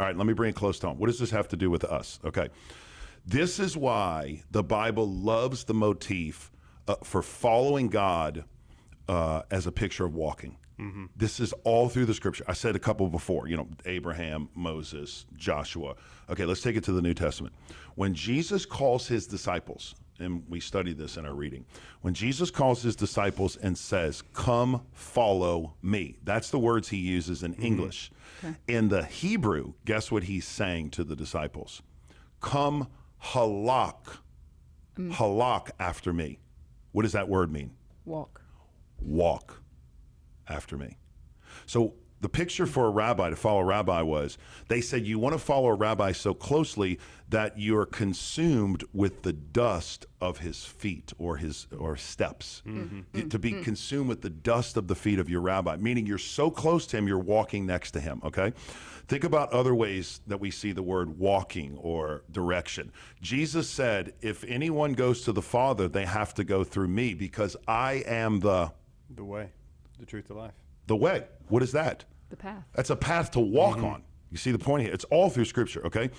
All right, let me bring it close to home. What does this have to do with us? Okay. This is why the Bible loves the motif for following God as a picture of walking. Mm-hmm. This is all through the scripture. I said a couple before, Abraham, Moses, Joshua. Okay, let's take it to the New Testament. When Jesus calls his disciples, and we study this in our reading, when Jesus calls his disciples and says, "Come, follow me," that's the words he uses in English. Okay. In the Hebrew, guess what he's saying to the disciples? Come, halak. Halak after me. What does that word mean? Walk. Walk after me. So the picture for a rabbi, to follow a rabbi, was they said you want to follow a rabbi so closely that you're consumed with the dust of his feet or steps. Mm-hmm. To be consumed with the dust of the feet of your rabbi, meaning you're so close to him, you're walking next to him, okay? Think about other ways that we see the word walking or direction. Jesus said, if anyone goes to the Father, they have to go through me because I am the way, the truth, the life. The way. What is that? The path. That's a path to walk on. You see the point here? It's all through Scripture, okay?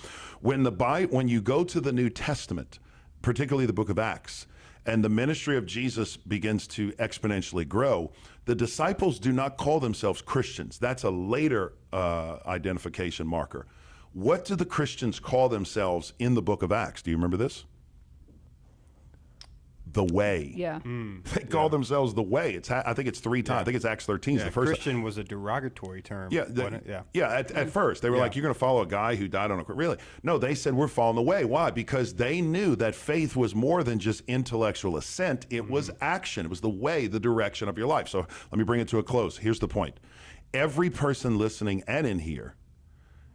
When you go to the New Testament, particularly the book of Acts, and the ministry of Jesus begins to exponentially grow, the disciples do not call themselves Christians. That's a later identification marker. What do the Christians call themselves in the book of Acts? Do you remember this? The way. Yeah. They call themselves the way. I think it's 3 times. I think it's Acts 13 is the first Christian time. Was a derogatory term. Yeah. At first they were like, you're going to follow a guy who died on a cross. Really? No, they said we're following the way. Why? Because they knew that faith was more than just intellectual assent. It was action. It was the way, the direction of your life. So let me bring it to a close. Here's the point. Every person listening and in here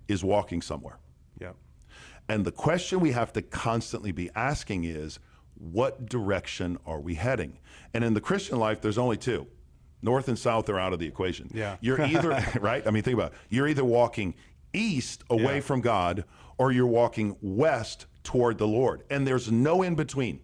is walking somewhere. Yeah. And the question we have to constantly be asking is, what direction are we heading? And in the Christian life, there's only 2. North and south are out of the equation. Yeah. You're either, right? I mean, think about it. You're either walking east away from God or you're walking west toward the Lord. And there's no in between.